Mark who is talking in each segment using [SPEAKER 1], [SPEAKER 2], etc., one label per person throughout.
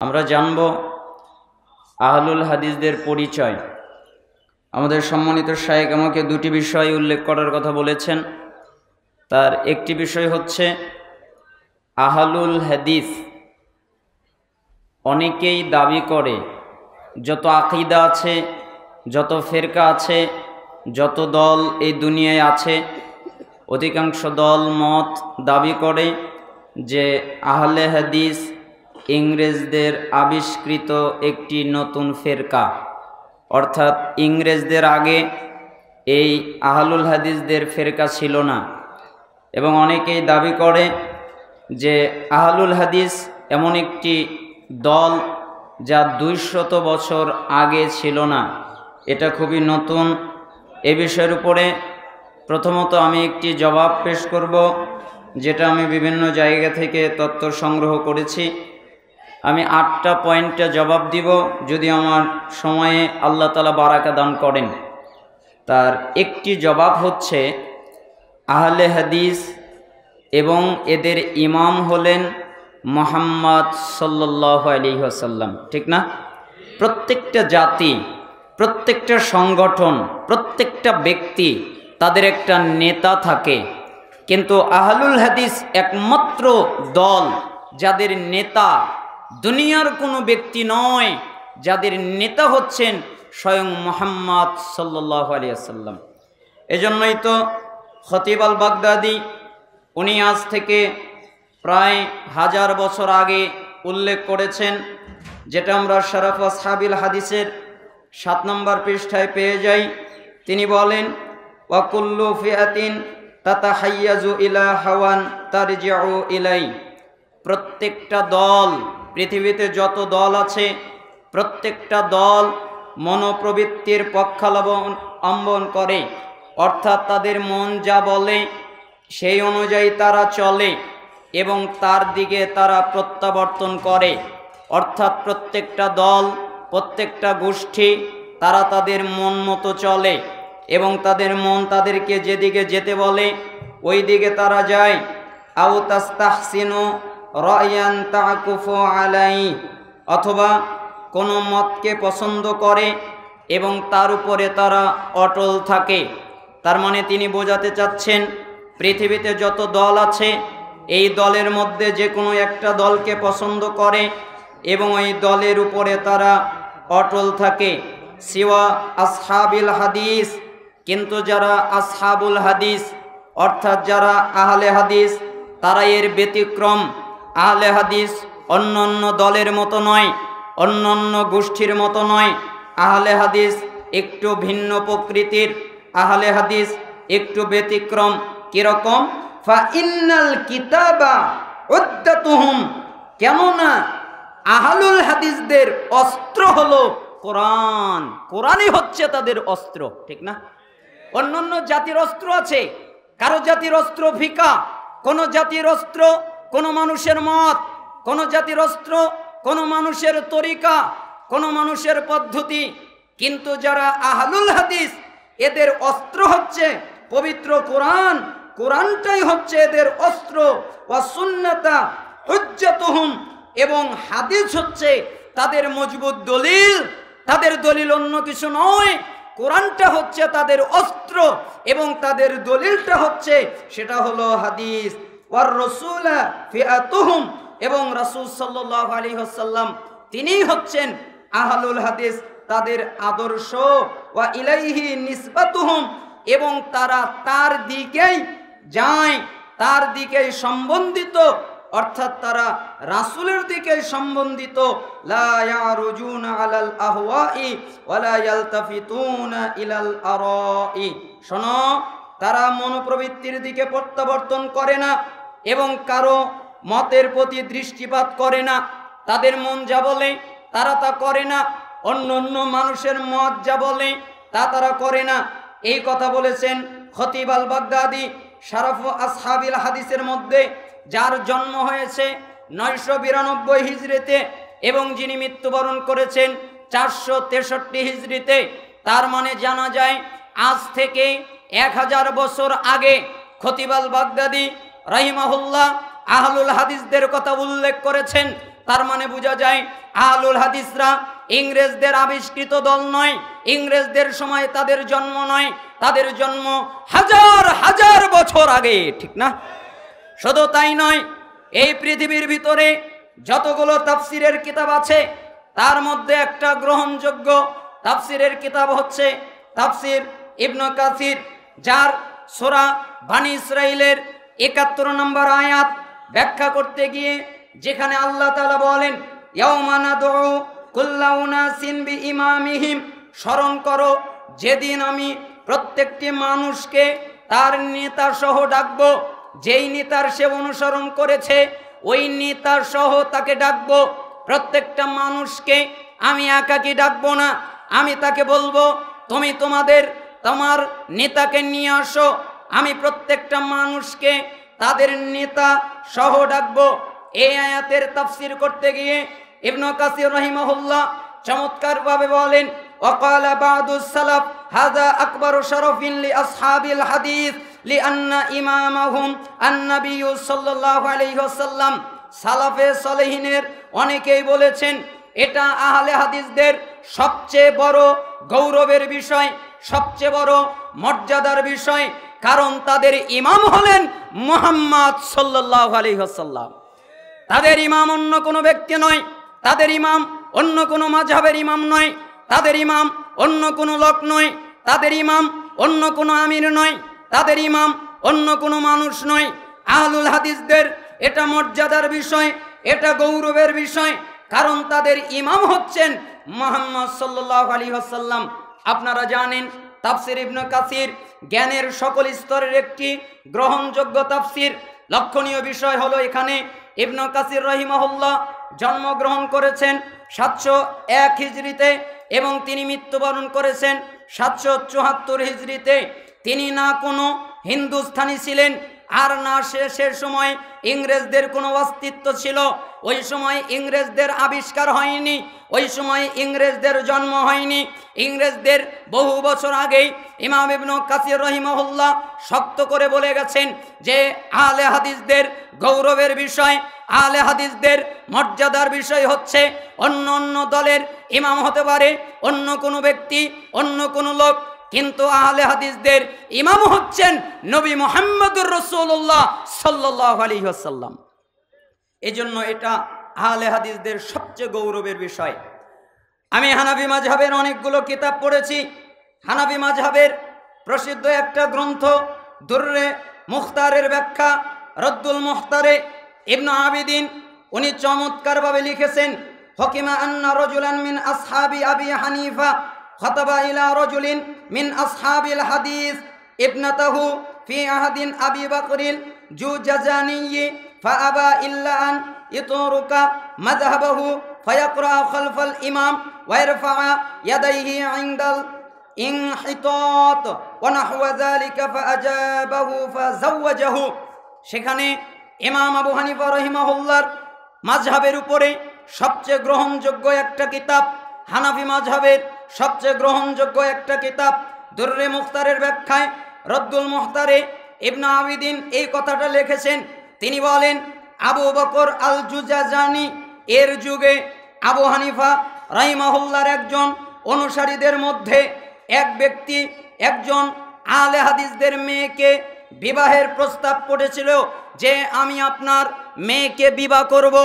[SPEAKER 1] আমরা জানব আহলুল হাদিসদের পরিচয়। আমাদের সম্মানিত শায়েখ আমাকে দুটি বিষয় উল্লেখ করার কথা বলেছেন। তার একটি বিষয় হচ্ছে আহলুল হাদিস অনেকেই দাবি করে, যত আকীদা আছে, যত ফেরকা আছে, যত দল এই দুনিয়ায় আছে, অধিকাংশ দল মত দাবি করে যে আহলে হাদিস ইংরেজদের আবিষ্কৃত একটি নতুন ফেরকা, অর্থাৎ ইংরেজদের আগে এই আহলুল হাদিসদের ফেরকা ছিল না। এবং অনেকেই দাবি করে যে আহলুল হাদিস এমন একটি দল যা 200 বছর আগে ছিল না, এটা খুবই নতুন। এ বিষয়ের উপরে প্রথমত আমি একটি জবাব পেশ করব, যেটা আমি বিভিন্ন জায়গা থেকে তথ্য সংগ্রহ করেছি। আমি 8টা পয়েন্টে জবাব দিব, যদি আমার সময়ে আল্লাহ তাআলা বারাকা দান করেন। তার একটি জবাব হচ্ছে আহলে হাদিস এবং এদের ইমাম হলেন মুহাম্মদ সাল্লাল্লাহু আলাইহি ওয়াসাল্লাম, ঠিক না? প্রত্যেকটা জাতি, প্রত্যেকটা সংগঠন, প্রত্যেকটা ব্যক্তি তাদের একটা নেতা থাকে, কিন্তু আহলুল হাদিস একমাত্র দল যাদের নেতা দুনিয়ার কোনো ব্যক্তি নয়, যাদের নেতা হচ্ছেন স্বয়ং মুহাম্মদ সাল্লাল্লাহু আলাইহি ওয়াসাল্লাম। এজন্যই তো খতিব আল বাগদাদি উনি আজ থেকে প্রায় 1000 বছর আগে উল্লেখ করেছেন, যেটা আমরা শরফ আসহাবিল হাদিসের 7 নম্বর পৃষ্ঠায় পেয়ে যাই। তিনি বলেন, ওয়া কুল্লু ফিআতিন তাতাহাইয়াজু ইলা হাওয়ান তারজিউ ইলাই। প্রত্যেকটা দল, পৃথিবীতে যত দল আছে, প্রত্যেকটা দল মনোপ্রবৃত্তির পক্ষাবলম্বন করে, অর্থাৎ তাদের মন যা বলে সেই অনুযায়ী তারা চলে এবং তার দিকে তারা প্রত্যাবর্তন করে। অর্থাৎ প্রত্যেকটা দল, প্রত্যেকটা গোষ্ঠী তারা তাদের মন মতো চলে এবং তাদের মন তাদেরকে যেদিকে যেতে বলে ওই দিকে তারা যায়। আও তাস্তাহসিনু রায়ান তাকুফু আলাই, অথবা কোনো মতকে পছন্দ করে এবং তার উপরে তারা অটল থাকে। তার মানে তিনি বোঝাতে চাচ্ছেন পৃথিবীতে যত দল আছে এই দলের মধ্যে যে কোনো একটা দলকে পছন্দ করে এবং ওই দলের উপরে তারা অটল থাকে। সিওয়া আসহাবিল হাদিস, কিন্তু যারা আসহাবুল হাদিস অর্থাৎ যারা আহলে হাদিস তারা এর ব্যতিক্রম। আহলে হাদিস অন্য অন্য দলের মতো নয়, অন্য অন্য গোষ্ঠীর মতো নয়। আহলে হাদিস একটু ভিন্ন প্রকৃতির, আহলে হাদিস একটু ব্যতিক্রম। কিরকম? ফা ইন্নাল কিতাবা উদ্দাতুহুম, কেননা আহলুল হাদিসদের অস্ত্র হলো কোরআন। কোরআনই হচ্ছে তাদের অস্ত্র, ঠিক না? অন্যান্য জাতির অস্ত্র আছে, কারো জাতির অস্ত্র ফিকা, কোন জাতির অস্ত্র কোন মানুষের মত, কোন জাতির অস্ত্র কোন মানুষের তরিকা, কোন মানুষের পদ্ধতি। কিন্তু যারা আহলুল হাদিস এদের অস্ত্র হচ্ছে পবিত্র কোরআন। কোরআনটাই হচ্ছে এদের অস্ত্র। ওয়া সুন্নাতা হুজ্জাতুহুম, এবং হাদিস হচ্ছে তাদের মজবুত দলিল। তাদের দলিল অন্য কিছু নয়, কোরআনটা হচ্ছে তাদের অস্ত্র এবং তাদের দলিলটা হচ্ছে সেটা হলো হাদিস। ওয়ার রাসূলা ফিআতুহুম, এবং রাসূল সাল্লাল্লাহু আলাইহি ওয়াসাল্লাম তিনিই হচ্ছেন আহলুল হাদিস, তাদের আদর্শ। ওয়া ইলাইহি নিসবাতুহুম, এবং তারা তার দিকেই যায়, তার দিকেই সম্বন্ধিত, অর্থাৎ তারা রাসূলের দিকে সম্বন্ধিত। লা ইয়ারুজুনা আলাল আহওয়াই ওয়ালা ইয়ালতাফিতুনা ইলাল আরাই। শোনো, তারা মনোপ্রবৃত্তির দিকে প্রত্যাবর্তন করে না এবং কারো মতের প্রতি দৃষ্টিপাত করে না। তাদের মন যা বলে তারা তা করে না, অন্য অন্য মানুষের মত যা বলে তা তারা করে না। এই কথা বলেছেন খতিব আল বাগদাদি শরফ আসহাবিল হাদিসের মধ্যে, যার জন্ম হয়েছে 992 হিজরিতে এবং যিনি মৃত্যুবরণ করেছেন 463 হিজরিতে। তার মানে জানা যায় আজ থেকে 1000 বছর আগে খতিব আল বাগদাদি রাহিমাহুল্লাহ আহলুল হাদিসদের কথা উল্লেখ করেছেন। তার মানে বোঝা যায় আহলুল হাদিসরা ইংরেজদের আবিষ্কৃত দল নয়, ইংরেজদের সময় তাদের জন্ম নয়, তাদের জন্ম হাজার হাজার বছর আগে, ঠিক না? শুধু তাই নয়, এই পৃথিবীর ভিতরে যতগুলো তাফসিরের কিতাব আছে তার মধ্যে একটা গ্রহণযোগ্য তাফসিরের কিতাব হচ্ছে তাফসির ইবনে কাসির, যার সূরা বনী ইসরাঈলের ৭১ নম্বর আয়াত ব্যাখ্যা করতে গিয়ে যেখানে আল্লাহ তাআলা বলেন ইয়াউমা নাদউ কুল্লা উনাসিন বিইমামিহিম, স্মরণ করো যেদিন আমি প্রত্যেকটি মানুষকে তার নেতা সহ ডাকবো, যেই নেতার সে অনুসরণ করেছে ওই নেতার সহ তাকে ডাকবো। প্রত্যেকটা মানুষকে আমি একাকি ডাকবো না, আমি তাকে বলবো তুমি তোমার নেতাকে নিয়ে আসো। আমি প্রত্যেকটা মানুষকে তাদের নেতা সহ ডাকবো। এই আয়াতের তাফসীর করতে গিয়ে ইবনে কাসির রাহিমাহুল্লাহ চমৎকারভাবে বলেন ওয়াকালা বাদুস সালাফ হাযা আকবারু শারাফিন লিআসহাবিল হাদিস লিআন্না ইমামাহুম আন-নবী সাল্লাল্লাহু আলাইহি ওয়াসাল্লাম। সালাফে সালেহিনের অনেকেই বলেছেন এটা আহলে হাদিসদের সবচেয়ে বড় গৌরবের বিষয়, সবচেয়ে বড় মর্যাদার বিষয়, কারণ তাদের ইমাম হলেন মুহাম্মদ সাল্লাল্লাহু আলাইহি ওয়াসাল্লাম। তাদের ইমাম অন্য কোনো ব্যক্তি নয়, তাদের ইমাম অন্য কোনো মাযহাবের ইমাম নয়, তাদের ইমাম অন্য কোনো লোক নয়, তাদের ইমাম অন্য কোনো আমির নয়, তাদের ইমাম অন্য কোনো মানুষ নয়। আহলুল হাদিসদের এটা মর্যাদার বিষয়, এটা গৌরবের বিষয়, কারণ তাদের ইমাম হচ্ছেন মুহাম্মদ সাল্লাল্লাহু আলাইহি ওয়াসাল্লাম। আপনারা জানেন তাফসির ইবনে কাসির জ্ঞানের সকল স্তরের একটি গ্রহণযোগ্য তাফসির। লক্ষণীয় বিষয় হলো এখানে ইবনে কাসির রাহিমাহুল্লাহ জন্মগ্রহণ করেছেন 701 হিজরিতে এবং তিনি মৃত্যুবরণ করেছেন 774 হিজরিতে। তিনি না কোনো হিন্দুস্থানি ছিলেন আর না সে সময় ইংরেজদের কোনো অস্তিত্ব ছিল। ওই সময় ইংরেজদের আবিষ্কার হয়নি, ওই সময় ইংরেজদের জন্ম হয়নি। ইংরেজদের বহু বছর আগেই ইমাম ইবনে কাসির রাহিমাহুল্লাহ শক্ত করে বলে গেছেন যে আহলে হাদিসদের গৌরবের বিষয়, আহলে হাদিসদের মর্যাদার বিষয় হচ্ছে অন্য অন্য দলের ইমাম হতে পারে অন্য কোনো ব্যক্তি, অন্য কোনো লোক, কিন্তু আহলে হাদিসদের ইমাম হচ্ছেন নবী মুহাম্মদুর রাসূলুল্লাহ সাল্লাল্লাহু আলাইহি ওয়াসাল্লাম। এজন্য এটা আহলে হাদিসদের সবচেয়ে গৌরবের বিষয়। আমি হানাফি মাযহাবের অনেকগুলো কিতাব পড়েছি। হানাফি মাযহাবের প্রসিদ্ধ একটা গ্রন্থ দুররে মুখতারের ব্যাখ্যা রদ্দুল মুখতারে ইবনে আবিদিন উনি চমৎকারভাবে লিখেছেন হকিমা আন্না রাজুলান মিন আসহাবি আবি হানিফা খাতাবা ইলা রাজুলিন মিন আসহাবিল হাদিস ইবনাতাহু ফি আহাদিন আবি বকরিন জুজাজানি ফাআবা ইল্লা আন ইতরুকা মাযহাবাহু ফায়াকরা খালফাল ইমাম ওয়া ইয়ারফা ইয়াদাইহি ইনদাল ইনহিতাত ওয়া নাহওয়া যালিকা ফাআজাবাহু ফাযাওয়াজাহু। সেখানে ইমাম আবু হানিফা রাহিমাহুল্লাহর মাযহাবের উপরে সবচেয়ে গ্রহণযোগ্য একটা কিতাব, হানাফি মাযহাবের সবচেয়ে গ্রহণযোগ্য একটা কিতাব দুররে মুখতারের ব্যাখ্যায় রদ্দুল মুখতারে ইবনে আবিদিন এই কথাটা লিখেছেন। তিনি বলেন আবু বকর আল জুজাজানি এর যুগে আবু হানিফা রাহিমাহুল্লাহর একজন অনুসারীদের মধ্যে এক ব্যক্তি একজন আহলে হাদিসদের মেয়েকে বিবাহের প্রস্তাব করেছিল যে আমি আপনার মেয়েকে বিবাহ করব।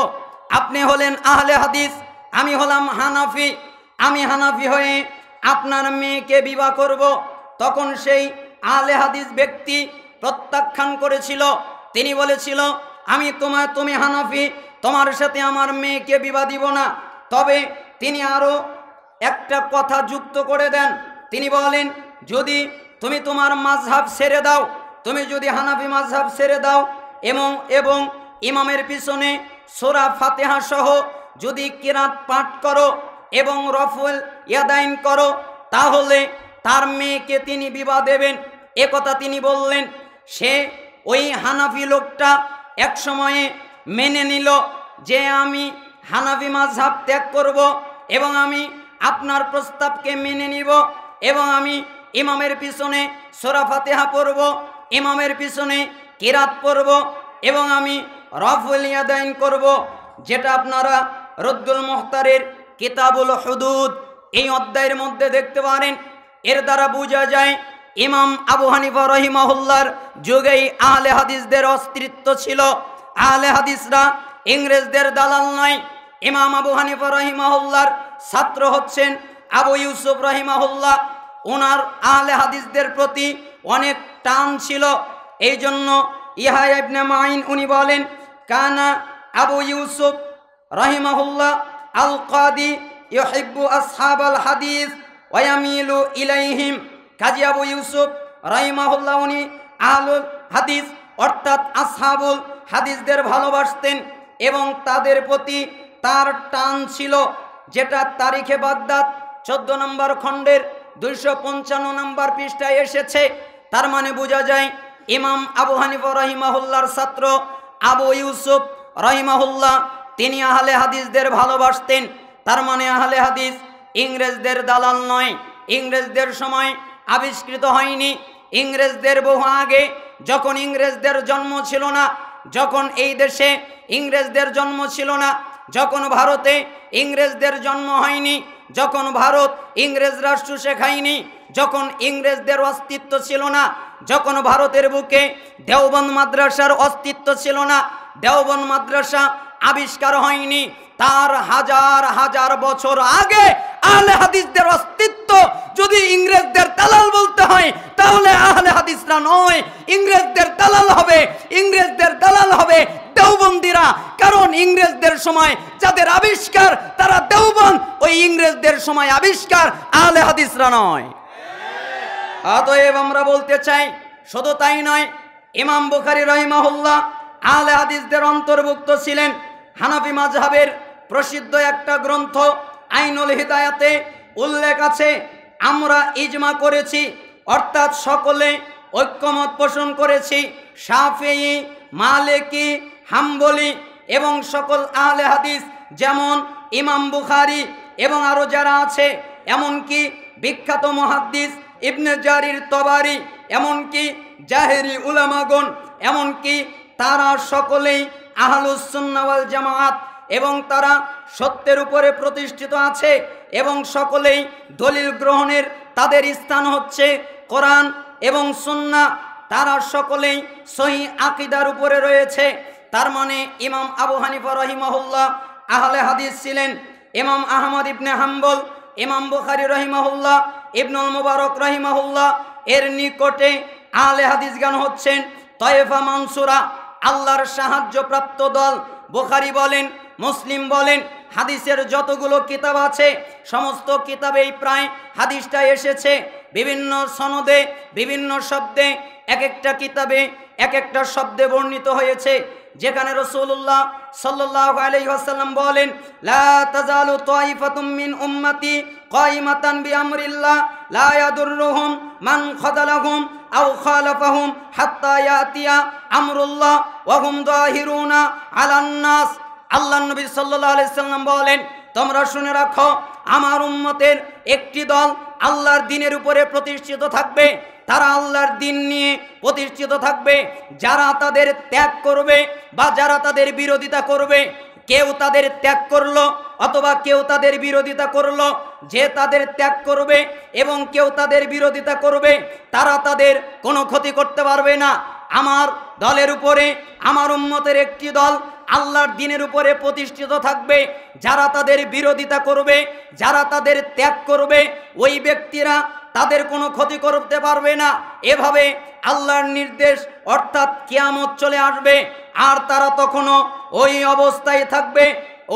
[SPEAKER 1] আপনি হলেন আহলে হাদিস, আমি হলাম হানাফি, আমি হানাফি হয়ে আপনার মেয়েকে বিবাহ করব। তখন সেই আহলে হাদিস ব্যক্তি প্রত্যাখ্যান করেছিল। তিনি বলেছিল তুমি হানাফি, তোমার সাথে আমার মেয়েকে বিবাহ দিব না। তবে তিনি আরও একটা কথা যুক্ত করে দেন। তিনি বলেন যদি তুমি তোমার মাযহাব ছেড়ে দাও, তুমি যদি হানাফি মাযহাব ছেড়ে দাও এবং ইমামের পিছনে সূরা ফাতিহা সহ যদি কিরাত পাঠ করো এবং রফুল ইয়াদাইন করো, তাহলে তার মেয়েকে তিনি বিবাহ দেবেন। এ কথা তিনি বললেন। সে ওই হানাফি লোকটা এক সময়ে মেনে নিল যে আমি হানাফি মাযহাব ত্যাগ করব এবং আমি আপনার প্রস্তাবকে মেনে নিব এবং আমি ইমামের পিছনে সূরা ফাতিহা পড়ব, ইমামের পিছনে কিরাত পড়ব এবং আমি রফুল ইয়াদাইন করব, যেটা আপনারা রদ্দুল মুখতারের কিতাবুল হুদুদ এই অধ্যায়ের মধ্যে দেখতে পারেন। এর দ্বারা বোঝা যায় ইমাম আবু হানিফা রহিমাহুল্লাহর যুগেই আহলে হাদিসদের অস্তিত্ব ছিল। আহলে হাদিসরা ইংরেজদের দালাল নয়। ইমাম আবু হানিফা রহিমাহুল্লাহর ছাত্র হচ্ছেন আবু ইউসুফ রহিমাহুল্লাহ। ওনার আহলে হাদিসদের প্রতি অনেক টান ছিল। এই জন্য ইয়াহইয়া ইবনে মাইন উনি বলেন, কানা আবু ইউসুফ রহিমাহুল্লাহ আল কাদি ইউহিব্বু আসহাবাল হাদিস ওয়া ইয়ামিলু ইলাইহিম। কাজী আবু ইউসুফ রহিমাহুল্লাহ উনি আহলুল হাদিস অর্থাৎ আসহাবুল হাদিসদের ভালোবাসতেন এবং তাদের প্রতি তার টান ছিল, যেটা তারিখে বাগদাদ 14 নম্বর খণ্ডের 255 নম্বর পৃষ্ঠায় এসেছে। তার মানে বোঝা যায় ইমাম আবু হানিফা রহিমাহুল্লাহর ছাত্র আবু ইউসুফ রহিমাহুল্লাহ তিনি আহলে হাদিসদের ভালোবাসতেন। তার মানে আহলে হাদিস ইংরেজদের দালাল নয়। ইংরেজদের সময় আবিষ্কৃত হয়নি। ইংরেজদের বহু আগে, যখন ইংরেজদের জন্ম ছিল না, যখন এই দেশে ইংরেজদের জন্ম ছিল না, যখন ভারতে ইংরেজদের জন্ম হয়নি, যখন ভারত ইংরেজ রাষ্ট্র শেখায়নি, যখন ইংরেজদের অস্তিত্ব ছিল না, যখন ভারতের বুকে দেওবন্দ মাদ্রাসার অস্তিত্ব ছিল না, দেওবন্দ মাদ্রাসা আবিষ্কার হয়নি, তার হাজার হাজার বছর আগে আহলে হাদিসদের অস্তিত্ব যদি ইংরেজদের দালাল বলতে হয়, তাহলে আহলে হাদিসরা নয়, ইংরেজদের দালাল হবে। ইংরেজদের দালাল হবে দেওবন্দিরা, কারণ ইংরেজদের সময় যাদের আবিষ্কার তারা দেওবন্দ, ওই ইংরেজদের সময় আবিষ্কার আহলে হাদিসরা নয়। অতএব আমরা বলতে চাই, শুধু তাই নয়, ইমাম বুখারী রহিমাহুল্লাহ আহলে হাদিসদের অন্তর্ভুক্ত ছিলেন। হানাফি মাযহাবের প্রসিদ্ধ একটা গ্রন্থ আইনুল হিদায়াতে উল্লেখ আছে, আমরা ইজমা করেছি, অর্থাৎ সকলে ঐক্যমত পোষণ করেছি, শাফিঈ, মালিকি, হাম্বলি এবং সকল আহলে হাদিস, যেমন ইমাম বুখারী এবং আরও যারা আছে, এমনকি বিখ্যাত মুহাদ্দিস ইবনে জারির তবারি, এমনকি জাহেরি উলামাগণ, এমনকি তারা সকলেই আহলুস সুন্নাহ ওয়াল জামাআত এবং তারা সত্যের উপরে প্রতিষ্ঠিত আছে এবং সকলেই দলিল গ্রহণের তাদের স্থান হচ্ছে কোরআন এবং সুন্নাহ। তারা সকলেই সহিহ আকীদার উপরে রয়েছে। তার মানে ইমাম আবু হানিফা রহিমাহুল্লাহ আহলে হাদিস ছিলেন। ইমাম আহমদ ইবনে হাম্বল, ইমাম বুখারী রহিমাহুল্লাহ, ইবনুল মুবারক রহিমাহুল্লাহ এর নিকটে আহলে হাদিসগণ হচ্ছেন তয়েফা মানসুরা, আল্লাহর সাহায্যপ্রাপ্ত দল। বুখারী বলেন, মুসলিম বলেন, হাদিসের যতগুলো কিতাব আছে সমস্ত কিতাবেই প্রায় হাদিসটা এসেছে বিভিন্ন সনদে, বিভিন্ন শব্দে, এক একটা কিতাবে এক একটা শব্দে বর্ণিত হয়েছে, যেখানে রাসূলুল্লাহ সাল্লাল্লাহু আলাইহি ওয়াসাল্লাম বলেন, লা তাজালু তাইফাতুম মিন উম্মতি কাইমাতান বিআমরিল্লাহ লা ইয়াদুররুহুম মান খাযালাহুম আও খালাফাহুম হাত্তা ইয়াতিয়া আমরুল্লাহ ওয়া হুম যাহিরুনা আলান নাস। আল্লাহর নবী সাল্লাল্লাহু আলাইহি সাল্লাম বলেন, তোমরা শুনে রাখো, আমার উম্মতের একটি দল আল্লাহর দ্বীনের উপরে প্রতিষ্ঠিত থাকবে। তারা আল্লাহর দ্বীন নিয়ে প্রতিষ্ঠিত থাকবে। যারা তাদের ত্যাগ করবে বা যারা তাদের বিরোধিতা করবে, কেউ তাদের ত্যাগ করলো অথবা কেউ তাদের বিরোধিতা করলো, যে তাদের ত্যাগ করবে এবং কেউ তাদের বিরোধিতা করবে, তারা তাদের কোনো ক্ষতি করতে পারবে না। আমার দলের উপরে, আমার উম্মতের একটি দল আল্লাহর দ্বীনের উপরে প্রতিষ্ঠিত থাকবে। যারা তাদের বিরোধিতা করবে, যারা তাদের ত্যাগ করবে, ওই ব্যক্তিরা তাদের কোনো ক্ষতি করতে পারবে না। এভাবে আল্লাহর নির্দেশ অর্থাৎ কিয়ামত চলে আসবে, আর তারা তখনও ওই অবস্থায় থাকবে।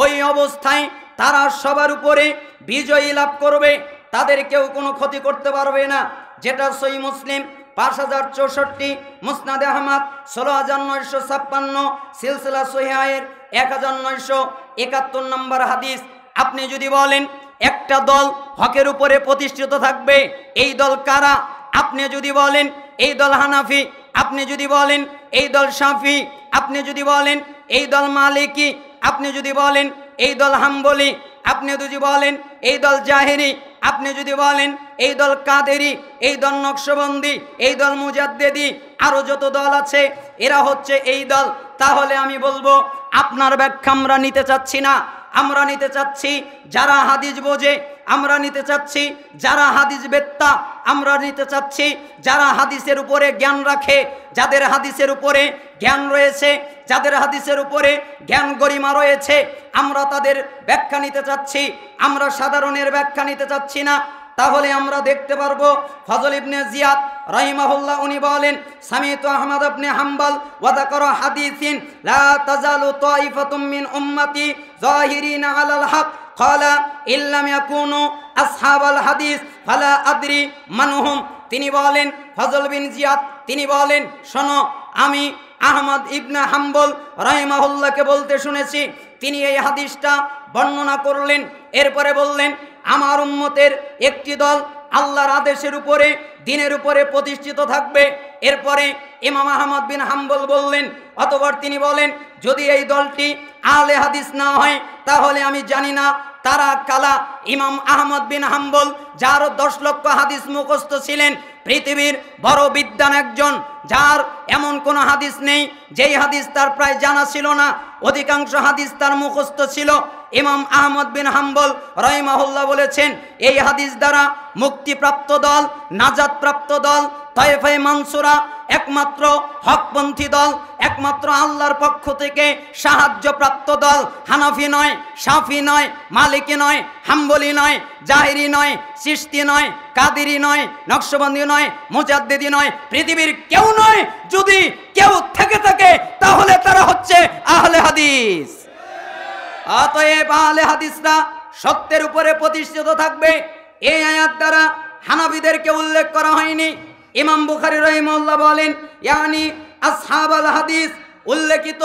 [SPEAKER 1] ওই অবস্থায় তারা সবার উপরে বিজয়ী লাভ করবে, তাদের কেউ কোনো ক্ষতি করতে পারবে না। যেটা সহিহ মুসলিম 5064, মুসনাদে আহমদ 16956, সিলসিলা সহিহায়ের 1971 নম্বর হাদিস। আপনি যদি বলেন একটা দল হকের উপরে প্রতিষ্ঠিত থাকবে, এই দল কারা? আপনি যদি বলেন এই দল হানাফি, আপনি যদি বলেন এই দল শাফি, আপনি যদি বলেন এই দল মালিকি, আপনি যদি বলেন এই দল হাম্বলি, আপনি যদি বলেন এই দল জাহেরি, আপনি যদি বলেন এই দল কাদেরি, এই দল নকশবন্দি, এই দল মুজাদ্দেদি, আরও যত দল আছে এরা হচ্ছে এই দল, তাহলে আমি বলবো আপনার ব্যাখ্যা আমরা নিতে চাচ্ছি না। আমরা নিতে চাচ্ছি যারা হাদিস বোঝে, আমরা নিতে চাচ্ছি যারা হাদিস বেত্তা, আমরা নিতে চাচ্ছি যারা হাদিসের উপরে জ্ঞান রাখে, যাদের হাদিসের উপরে জ্ঞান রয়েছে, যাদের হাদিসের উপরে জ্ঞান গরিমা রয়েছে, আমরা তাদের ব্যাখ্যা নিতে চাচ্ছি, আমরা সাধারণের ব্যাখ্যা নিতে চাচ্ছি না। তাহলে আমরা দেখতে পারবো ফজল ইবনে জিয়াদ রাহিমাহুল্লাহ উনি বলেন, সামিতু আহমদ ইবনে হাম্বল ওয়া যাকারা হাদিসিন লা তাজালু তাইফাতুম মিন উম্মতি যাহিরিনা আলাল হক ক্বালা ইল্লাম ইয়াকুনু আসহাবাল হাদিস ফালা আদরি মানহুম। তিনি বলেন, ফজল বিন জিয়াদ তিনি বলেন, শোনো, আমি আহমদ ইবনে হাম্বল রাহিমাহুল্লাহকে বলতে শুনেছি, তিনি এই হাদিসটা বর্ণনা করলেন। এরপরে বললেন, আমার উম্মতের একটি দল আল্লাহর আদেশের উপরে, দ্বীনের উপরে প্রতিষ্ঠিত থাকবে। এরপরে ইমাম আহমদ বিন হাম্বল বললেন, অতঃপর তিনি বলেন, যদি এই দলটি আহলে হাদিস না হয় তাহলে আমি জানি না তারা কালা। ইমাম আহমদ বিন হাম্বল, যার 10 লক্ষ হাদিস মুখস্থ ছিলেন, পৃথিবীর বড় বিদ্বান একজন, যার এমন কোনো হাদিস নেই যেই হাদিস তার প্রায় জানা ছিল না, অধিকাংশ হাদিস তার মুখস্থ ছিল। ইমাম আহমদ বিন হাম্বল রাহিমাহুল্লাহ বলেছেন, এই হাদিস দ্বারা মুক্তিপ্রাপ্ত দল, নাজাতপ্রাপ্ত দল, তায়েফে মানসুরা একমাত্র হকপন্থী দল, একমাত্র আল্লাহর পক্ষ থেকে সাহায্যপ্রাপ্ত দল। হানাফি নয়, শাফি নয়, মালিকি নয়, হাম্বলি নয়, জাহিরি নয়, চিশতি নয়, কাদেরি নয়, নকশবন্দি নয়, মুজাদ্দিদি নয়, পৃথিবীর কেউ নয়। যদি কেউ থেকে থাকে তাহলে তারা হচ্ছে আহলে হাদিস। অতএব আহলে হাদিসরা সত্যের উপরে প্রতিষ্ঠিত থাকবে। এই আয়াত দ্বারা হানাফিদেরকে উল্লেখ করা হয়নি। ইমাম বুখারী রাহিমাহুল্লাহ বলেন, ইয়ানি আসহাবাল হাদিস, উল্লেখিত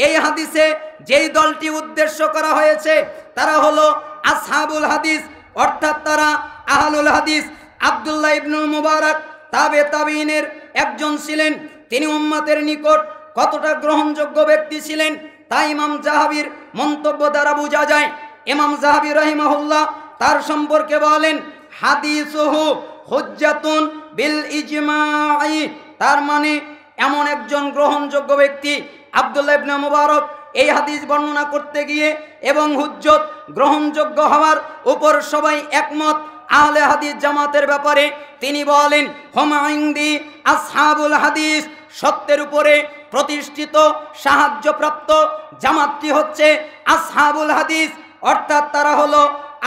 [SPEAKER 1] এই হাদিসে যেই দলটি উদ্দেশ্য করা হয়েছে তারা হলো আসহাবুল হাদিস, অর্থাৎ তারা আহলুল হাদিস। আব্দুল্লাহ ইবনুল মুবারক তাবে তাবিনের একজন ছিলেন। তিনি উম্মতের নিকট কতটা গ্রহণযোগ্য ব্যক্তি ছিলেন তা ইমাম যাহাবীর মন্তব্য দ্বারা বোঝা যায়। ইমাম যাহাবী রাহিমাহুল্লাহ তার সম্পর্কে বলেন, হাদিসুহু হুজ্জাতুন বিল ইজমাই, তার মানে এমন একজন গ্রহণযোগ্য ব্যক্তি। আব্দুল্লাহ ইবনে মুবারক এই হাদিস বর্ণনা করতে গিয়ে এবং হুজ্জত গ্রহণযোগ্য হওয়ার উপর সবাই একমত আহলে হাদিস জামাতের ব্যাপারে। তিনি বলেন, হুম ইনদি আসহাবুল হাদিস, সত্যের উপরে প্রতিষ্ঠিত সাহায্যপ্রাপ্ত জামাতটি হচ্ছে আসহাবুল হাদিস, অর্থাৎ তারা হলো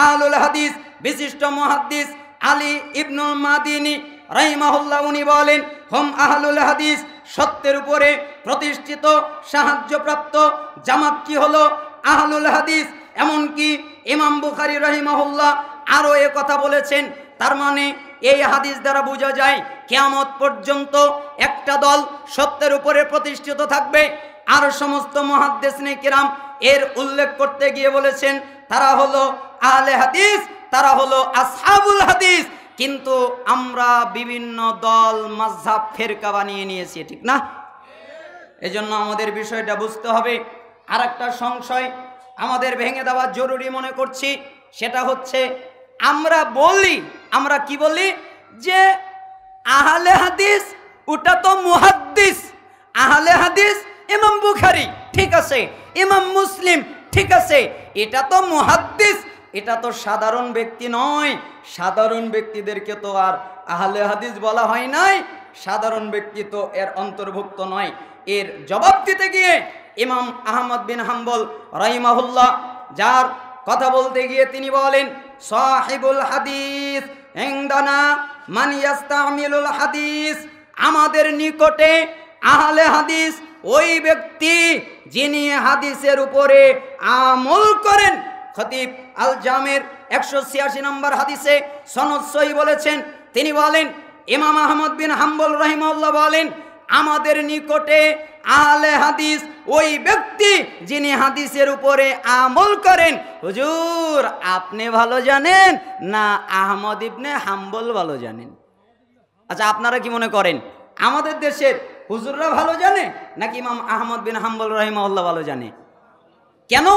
[SPEAKER 1] আহলুল হাদিস। বিশিষ্ট মুহাদ্দিস আলী ইবনুল মাদিনী রাহিমাহুল্লাহ উনি বলেন, হুম আহলুল হাদিস, সত্যের উপরে প্রতিষ্ঠিত সাহায্যপ্রাপ্ত জামাতটি হলো আহলুল হাদিস। এমনকি ইমাম বুখারী রাহিমাহুল্লাহ আরও এ কথা বলেছেন। তার মানে এই হাদিস দ্বারা বোঝা যায় কিয়ামত পর্যন্ত একটা দল সত্যের উপরে প্রতিষ্ঠিত থাকবে। আর সমস্ত মুহাদ্দিসিনে কিরাম এর উল্লেখ করতে গিয়ে বলেছেন তারা হলো আহলে হাদিস, তারা হলো আসহাবুল হাদিস। কিন্তু আমরা বিভিন্ন দল, মাযহাব, ফেরকা বানিয়ে নিয়েছি, ঠিক না? এজন্য আমাদের বিষয়টা বুঝতে হবে। আর একটা সংশয় আমাদের ভেঙে দেওয়া জরুরি মনে করছি, সেটা হচ্ছে আমরা বলি, আমরা কি বলি যে আহলে হাদিস ওটা তো মুহাদ্দিস, আহলে হাদিস ইমাম বুখারী, ঠিক আছে, ইমাম মুসলিম, ঠিক আছে, এটা তো মুহাদ্দিস, এটা তো সাধারণ ব্যক্তি নয়। সাধারণ ব্যক্তিদেরকে তো আর আহলে হাদিস বলা হয় নাই, সাধারণ ব্যক্তি তো এর অন্তর্ভুক্ত নয়। এর জবাব দিতে গিয়ে ইমাম আহমদ বিন হাম্বল রাহিমাহুল্লাহ যার কথা বলতে গিয়ে তিনি বলেন, সাহিবুল হাদিস ইনদানা মান ইস্তামিলুল হাদিস, আমাদের নিকটে আহলে হাদিস ওই ব্যক্তি যিনি হাদিসের উপরে আমল করেন। খতিব আল জামের 186 নম্বর হাদিসে সনদ সহি বলেছেন। তিনি বলেন, ইমাম আহমদ বিন হাম্বল রাহিমাহুল্লাহ বলেন, আমাদের নিকটে আহলে হাদিস ওই ব্যক্তি যিনি হাদিসের উপরে আমল করেন। হুজুর আপনি ভালো জানেন না আহমদ ইবনে হাম্বল ভালো জানেন? আচ্ছা আপনারা কি মনে করেন আমাদের দেশের হুজুররা ভালো জানে নাকি ইমাম আহমদ বিন হাম্বল রাহিমাহুল্লাহ ভালো জানে? কেন?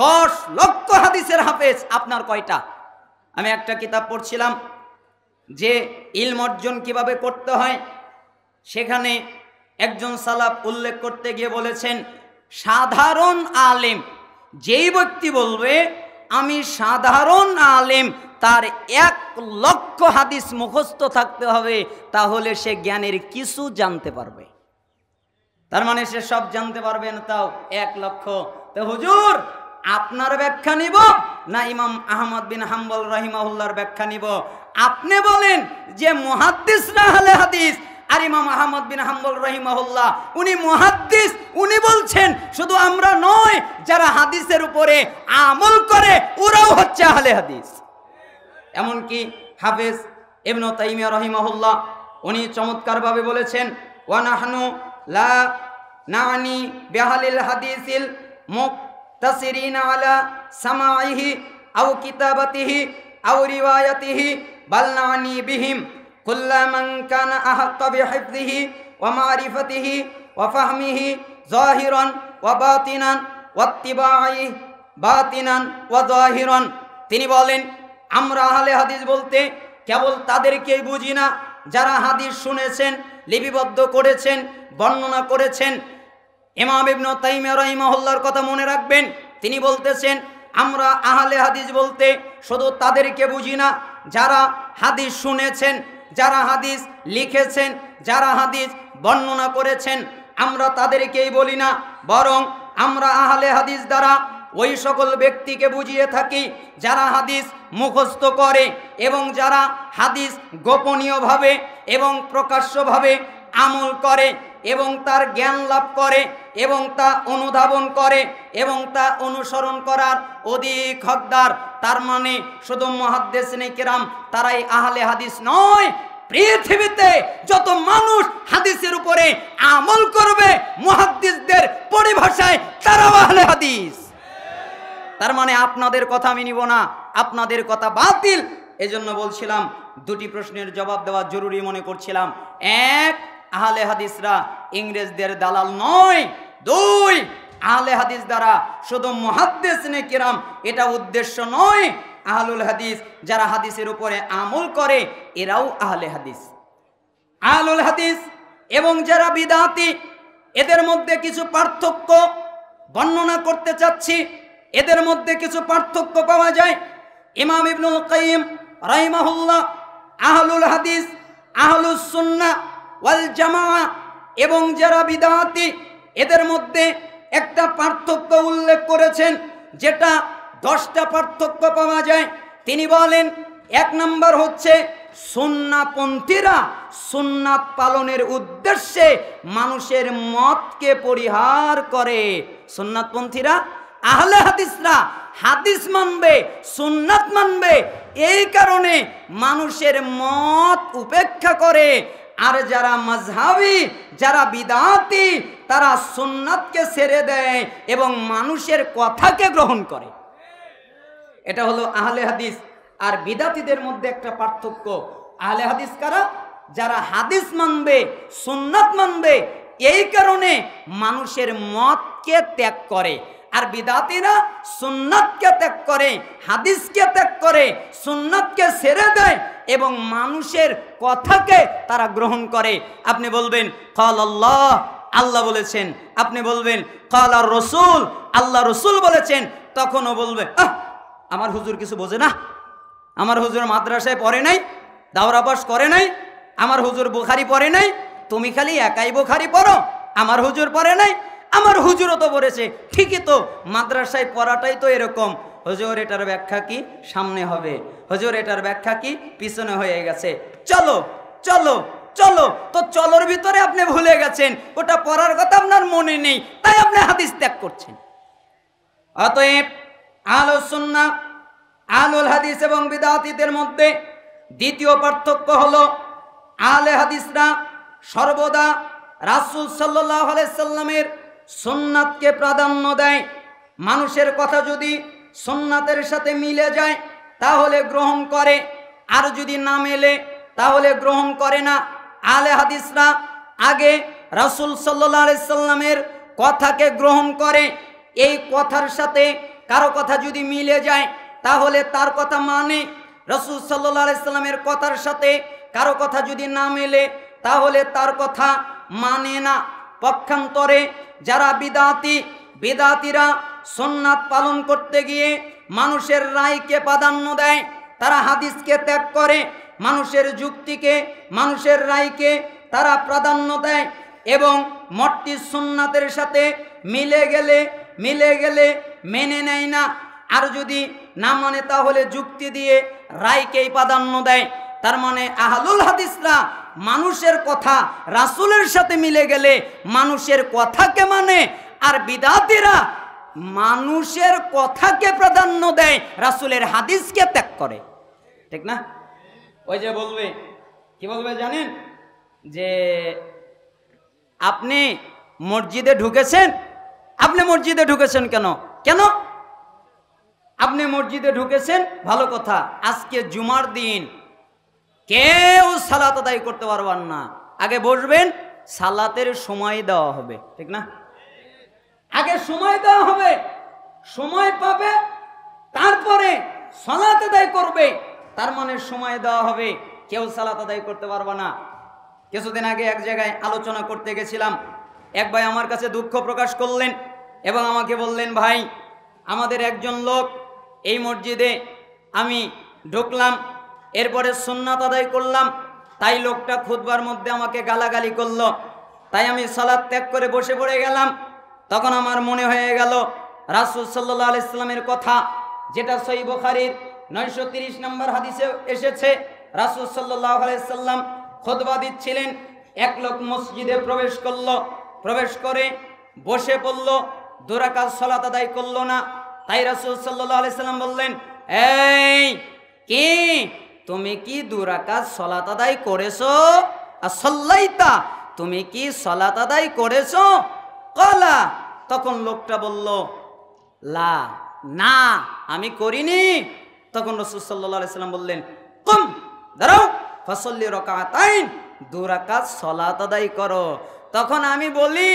[SPEAKER 1] 10 লক্ষ হাদিসের হাফেজ আপনার কয়টা? আমি একটা কিতাব পড়ছিলাম যে ইলম অর্জন কিভাবে করতে হয়, সেখানে একজন সালাফ উল্লেখ করতে গিয়ে বলেছেন, সাধারণ আলেম যেই ব্যক্তি বলবে আমি সাধারণ আলেম, তার 1 লক্ষ হাদিস মুখস্থ থাকতে হবে, তাহলে সে জ্ঞানের কিছু জানতে পারবে। তার মানে সে সব জানতে পারবে না, তাও 1 লক্ষ। তো হুজুর আপনার ব্যাখ্যা নিব না ইমাম আহমদ বিন হাম্বল রাহিমাহুল্লাহর ব্যাখ্যা নিব? আপনি বলেন যে মুহাদ্দিসরা আহলে হাদিস, আর ইমাম আহমদ বিন হাম্বল রাহিমাহুল্লাহ উনি মুহাদ্দিস, উনি বলছেন শুধু আমরা নয়, যারা হাদিসের উপরে আমল করে ওরাও হচ্ছে আহলে হাদিস। এমনকি হাফেজ ইবনে তাইমিয়া রাহিমাহুল্লাহ উনি চমৎকারভাবে বলেছেন, ওয়া নাহনু লা নানি বিআহলিল হাদিসিল মুক্তাসিরিনা আলা সামাইহি আও কিতাবাতিহি আও রিওয়ায়াতিহি বাল নানি বিহিম কুল্লা মান কানা আহাক্কা বিহিফযিহি ওয়া মারিফাতিহি ওয়া ফাহমিহি যাহিরান ওয়া বাতিনান ওয়াত্তিবাইহি বাতিনান ওয়া যাহিরান। তিনি বলেন আমরা আহলে হাদিস বলতে কেবল তাদেরকেই বুঝি না যারা হাদিস শুনেছেন, লিপিবদ্ধ করেছেন, বর্ণনা করেছেন। ইমাম ইবনে তাইমিয়া রাহিমাহুল্লাহর কথা মনে রাখবেন, তিনি বলতেছেন আমরা আহলে হাদিস বলতে শুধু তাদেরকে বুঝি না যারা হাদিস শুনেছেন, যারা হাদিস লিখেছেন, যারা হাদিস বর্ণনা করেছেন, আমরা তাদেরকেই বলি না, বরং আমরা আহলে হাদিস দ্বারা ওই সকল ব্যক্তিকে বুঝিয়ে থাকি যারা হাদিস মুখস্থ করে এবং যারা হাদিস গোপনীয়ভাবে এবং প্রকাশ্যভাবে আমল করে এবং তার জ্ঞান লাভ করে এবং তা অনুধাবন করে এবং তা অনুসরণ করার অধিক হকদার। তার মানে শুধু মুহাদ্দিসিনে কেরাম তারাই আহলে হাদিস নয়, পৃথিবীতে যত মানুষ হাদিসের উপরে আমল করবে মুহাদ্দিসদের পরিভাষায় তারাও আহলে হাদিস। তার মানে আপনাদের কথা আমি নিব না, আপনাদের কথা বাতিল। এজন্য বলছিলাম 2টি প্রশ্নের জবাব দেওয়া জরুরি মনে করছিলাম। 1, আহলে হাদিসরা ইংরেজদের দালাল নয়। 2, আহলে হাদিস দ্বারা শুধু মুহাদ্দিসিনে কিরাম এটা উদ্দেশ্য নয়, আহলুল হাদিস যারা হাদিসের উপরে আমল করে এরাও আহলে হাদিস। আহলুল হাদিস এবং যারা বিদআতি এদের মধ্যে কিছু পার্থক্য বর্ণনা করতে চাচ্ছি। এদের মধ্যে কিছু পার্থক্য পাওয়া যায়। ইমাম ইবনুল কাইয়িম রাহিমাহুল্লাহ আহলুল হাদিস, আহলুস সুন্নাহ ওয়াল জামাআ এবং যারা বিদআতি এদের মধ্যে একটা পার্থক্য উল্লেখ করেছেন, যেটা 10টা পার্থক্য পাওয়া যায়। তিনি বলেন 1 নম্বর হচ্ছে সুন্নাহপন্থীরা সুন্নাত পালনের উদ্দেশ্যে মানুষের মতকে পরিহার করে। সুন্নাতপন্থীরা আহলে হাদিসরা হাদিস মানবে, সুন্নাত মানবে, এই কারণে মানুষের মত উপেক্ষা করে। আর যারা মাযহাবী, যারা বিদআতি তারা সুন্নাতকে ছেড়ে দেয় এবং মানুষের কথাকে গ্রহণ করে। এটা হলো আহলে হাদিস আর বিদআতিদের মধ্যে একটা পার্থক্য। আহলে হাদিস কারা? যারা হাদিস মানবে, সুন্নাত মানবে, এই কারণে মানুষের মতকে ত্যাগ করে। আর বিদআতিরা সুন্নাতকে ত্যাগ করে, হাদিসকে ত্যাগ করে, সুন্নাতকে ছেড়ে দেয় এবং মানুষের কথাকে তারা গ্রহণ করে। আপনি বলবেন ক্বাল আল্লাহ, আল্লাহ বলেছেন। আপনি বলবেন ক্বাল আর রাসূল, আল্লাহ রাসূল বলেছেন। তখনও বলবে আমার হুজুর কিছু বোঝে না, আমার হুজুর মাদ্রাসায় পড়ে নাই, দাওরা পাস করে নাই, আমার হুজুর বুখারী পড়ে নাই, তুমি খালি একাই বুখারী পড়ো, আমার হুজুর পড়ে নাই, আমার হুজুরও তো পড়েছে। ঠিকই তো, মাদ্রাসায় পড়াটাই তো এরকম। হুজুর এটার ব্যাখ্যা কি? সামনে হবে। হুজুর এটার ব্যাখ্যা কি? পিছনে হয়ে গেছে। চলো চলো চলো, তো চলোর ভিতরে আপনি ভুলে গেছেন ওটা পড়ার কথা আপনার মনে নেই, তাই আপনি হাদিস ত্যাগ করছেন। অতএব আহলুস সুন্নাহ, আহলুল হাদিস এবং বিদআতিদের মধ্যে দ্বিতীয় পার্থক্য হলো আহলে হাদিসরা সর্বদা রাসূল সাল্লাল্লাহু আলাইহি সাল্লামের সুন্নাতকে প্রাধান্য দেয়। মানুষের কথা যদি সুন্নাতের সাথে মিলে যায় তাহলে গ্রহণ করে, আর যদি না মেলে তাহলে গ্রহণ করে না। আহলে হাদিসরা আগে রাসূল সাল্লাল্লাহু আলাইহি সাল্লামের কথাকে গ্রহণ করে। এই কথার সাথে কারো কথা যদি মিলে যায় তাহলে তার কথা মানে। রাসূল সাল্লাল্লাহু আলাইহি সাল্লামের কথার সাথে কারো কথা যদি না মেলে তাহলে তার কথা মানে না। পক্ষান্তরে যারা বিদআতিরা সুন্নাত পালন করতে গিয়ে মানুষের রায়কে প্রাধান্য দেয়, তারা হাদিসকে ত্যাগ করে, মানুষের যুক্তিকে, মানুষের রায়কে তারা প্রাধান্য দেয় এবং মর্তি সুন্নাতের সাথে মিলে গেলে মেনে নেয় না, আর যদি না মানে তাহলে যুক্তি দিয়ে রায়কেই প্রাধান্য দেয়। তার মানে আহলুল হাদিসরা মানুষের কথা রাসূলের সাথে মিলে গেলে মানুষের কথাকে মানে, আর বিদআতীরা মানুষের কথাকে প্রাধান্য দেয়, রাসূলের হাদিসকে ত্যাগ করে। ঠিক না? ওই যে বলবে, কি বলবে জানেন, যে আপনি মসজিদে ঢুকেছেন, আপনি মসজিদে ঢুকেছেন কেন? কেন আপনি মসজিদে ঢুকেছেন? ভালো কথা, আজকে জুমার দিন, কেউ সালাত আদায় করতে পারবেন না, আগে বসবেন, সালাতের সময় দেওয়া হবে। ঠিক না? আগে সময় দেওয়া হবে, সময় পাবে, তারপরে সালাত আদায় করবে। তার মানে সময় দেওয়া হবে, কেউ সালাত আদায় করতে পারবে না। কিছুদিন আগে এক জায়গায় আলোচনা করতে গেছিলাম, এক ভাই আমার কাছে দুঃখ প্রকাশ করলেন এবং আমাকে বললেন, ভাই আমাদের একজন লোক এই মসজিদে আমি ঢুকলাম, এরপরে সুন্নাত আদায় করলাম, তাই লোকটা খুতবার মধ্যে আমাকে গালাগালি করলো, তাই আমি সালাত ত্যাগ করে বসে পড়ে গেলাম। তখন আমার মনে হয়ে গেল রাসূল সাল্লাল্লাহু আলাইহি সাল্লামের কথা, যেটা সহিহ বুখারীর 930 নম্বর হাদিসে এসেছে। রাসূল সাল্লাল্লাহু আলাইহি সাল্লাম খুতবা দিচ্ছিলেন, এক লোক মসজিদে প্রবেশ করলো, প্রবেশ করে বসে পড়ল, 2 রাকাত সালাত আদায় করলো না। তাই রাসূল সাল্লাল্লাহু আলাইহি সাল্লাম বললেন, এই কি তুমি কি 2 রাকাত সালাত আদায় করেছো? আসল্লাইতা, তুমি কি সালাত আদায় করেছো? ক্বালা, তখন লোকটা বলল, লা, না আমি করিনি। তখন রাসূল সাল্লাল্লাহু আলাইহি সাল্লাম বললেন, কুম, দাঁড়াও, ফাসাল্লি রাকাতাইন, 2 রাকাত সালাত আদায় করো। তখন আমি বলি,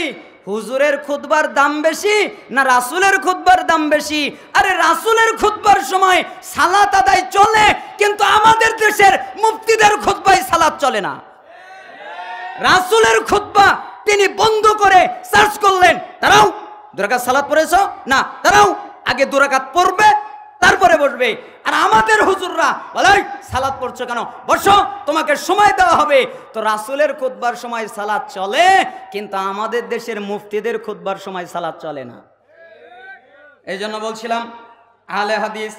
[SPEAKER 1] হুজুরের খুতবার দাম বেশি না রাসূলের খুতবার দাম বেশি? আরে রাসূলের খুতবার সময় সালাত আদায় চলে, কিন্তু আমাদের দেশের মুফতিদের খুতবায় সালাত চলে না। রাসূলের খুতবা তিনি বন্ধ করে সার্চ করলেন, দাঁড়াও 2 রাকাত সালাত পড়েছো না, দাঁড়াও আগে 2 রাকাত পড়বে তারপরে বসবে। আর আমাদের হুজুররা বলে, সালাত পড়ছো কেন? বসো, তোমাকে সময় দেওয়া হবে। তো রাসূলের খুতবার সময় সালাত চলে, কিন্তু আমাদের দেশের মুফতিদের খুতবার সময় সালাত চলে না। এই জন্য বলছিলাম, আহলে হাদিস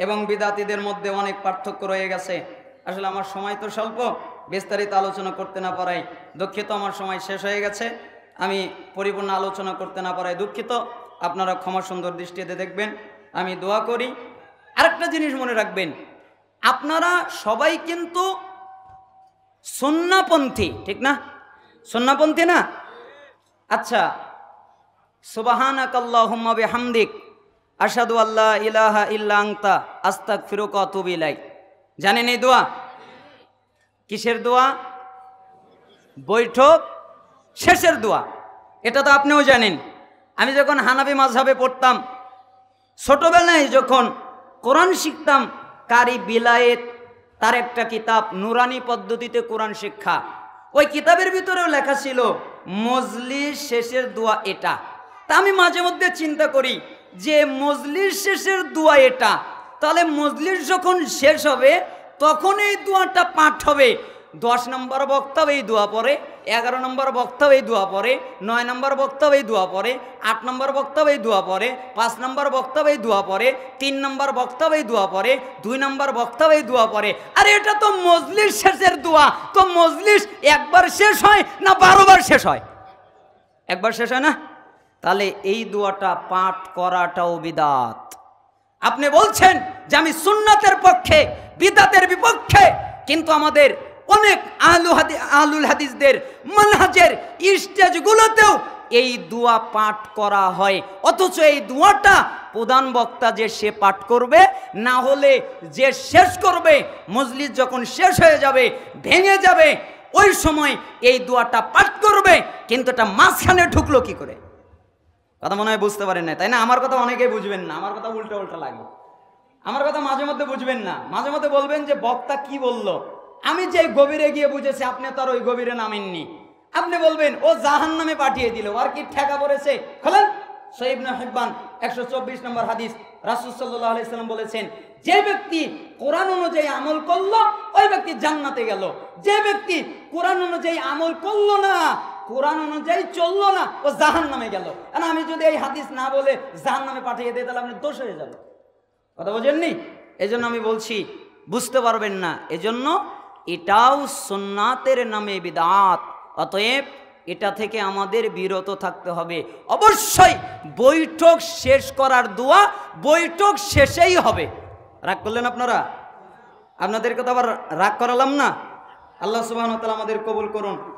[SPEAKER 1] এবং বিদআতীদের মধ্যে অনেক পার্থক্য রয়ে গেছে। আসলে আমার সময় তো স্বল্প, বিস্তারিত আলোচনা করতে না পারাই দুঃখিত, আমার সময় শেষ হয়ে গেছে, আমি পরিপূর্ণ আলোচনা করতে না পারাই দুঃখিত। আপনারা ক্ষমা সুন্দর দৃষ্টিতে দেখবেন, আমি দোয়া করি। আরেকটা জিনিস মনে রাখবেন, আপনারা সবাই কিন্তু সুন্নাপন্থী, ঠিক না? সুন্নাপন্থী না? আচ্ছা, সুবহানাকাল্লাহুম্মা বিহামদিক আশহাদু আল্লা ইলাহা ইল্লা আনতা আস্তাগফিরুকা ওয়া আতুবু ইলাইক, জানেন এই দোয়া? কিসের দোয়া? বৈঠক শেষের দোয়া। এটা তো আপনিও জানেন। আমি যখন হানাফি মাযহাবে পড়তাম, ছোটবেলায় যখন কোরআন শিখতাম, কারি বিলায়েত তার একটা কিতাব, নুরানি পদ্ধতিতে কোরআন শিক্ষা, ওই কিতাবের ভিতরেও লেখা ছিল মজলিস শেষের দোয়া এটা। তা আমি মাঝে মধ্যে চিন্তা করি যে মজলিস শেষের দোয়া এটা, তাহলে মজলিস যখন শেষ হবে তখন এই দোয়াটা পাঠ হবে। 10 নম্বর বক্তাও এই দোয়া পড়ে, 11 নম্বর বক্তাও এই দোয়া পড়ে, 9 নম্বর বক্তাও এই দোয়া পড়ে, 8 নম্বর বক্তাও এই দোয়া পড়ে, 5 নম্বর বক্তাও এই দোয়া পড়ে, 3 নম্বর বক্তাও এই দোয়া পড়ে, 2 নম্বর বক্তাও এই দোয়া পড়ে। আর এটা তো মজলিস শেষের দোয়া। তো মজলিস একবার শেষ হয় না 12 বার শেষ হয়? একবার শেষ হয় না? তাহলে এই দোয়াটা পাঠ করাটাও বিদআত। আপনি বলছেন যে আমি সুন্নাতের পক্ষে, বিদআতের বিপক্ষে, কিন্তু আমাদের অনেক আহলুল হাদিসদের মানহাজের স্টেজগুলোতেও এই দোয়া পাঠ করা হয়, অথচ এই দোয়াটা প্রধান বক্তা যে সে পাঠ করবে, না হলে যে শেষ করবে, মজলিস যখন শেষ হয়ে যাবে, ভেঙে যাবে, ওই সময় এই দোয়াটা পাঠ করবে। কিন্তু এটা মাঝখানে ঢুকলো কি করে? কথা মনে হয় বুঝতে পারেন না, তাই না? আমার কথা অনেকেই বুঝবেন না, আমার কথা উল্টা উল্টা লাগে। আমার কথা মাঝে মধ্যে বুঝবেন না, মাঝে মধ্যে বলবেন যে বক্তা কি বললো, আমি যে গভীরে গিয়ে বুঝেছি, আপনি তো আর ওই গভীরে নামেননি। আপনি বলবেন ও জাহান্নামে পাঠিয়ে দিল, আর কি ঠেকা পড়েছে। খোলেন সহিহ ইবনে হিব্বান
[SPEAKER 2] 124 নম্বর হাদিস, রাসূল সাল্লাল্লাহু আলাইহি সাল্লাম বলেছেন, যে ব্যক্তি কোরআন অনুযায়ী আমল করলো ওই ব্যক্তি জান্নাতে গেল, যে ব্যক্তি কোরআন অনুযায়ী আমল করলো না, কোরআন অনুযায়ী চললো না, ও জাহান্নামে গেল। আর আমি যদি এই হাদিস না বলে জাহান্নামে পাঠিয়ে দিই তাহলে আপনি দোষ হয়ে যাবে। কথা বোঝেননি? এজন্য আমি বলছি, বুঝতে পারবেন না, এজন্য এটাও সুন্নাতের নামে বিদআত। অতএব এটা থেকে আমাদের বিরত থাকতে হবে। অবশ্যই বৈঠক শেষ করার দোয়া বৈঠক শেষেই হবে। রাগ করলেন আপনারা? আপনাদেরকে তো আবার রাগ করালাম না। আল্লাহ সুবহানাহু ওয়া তাআলা আমাদের কবুল করুন।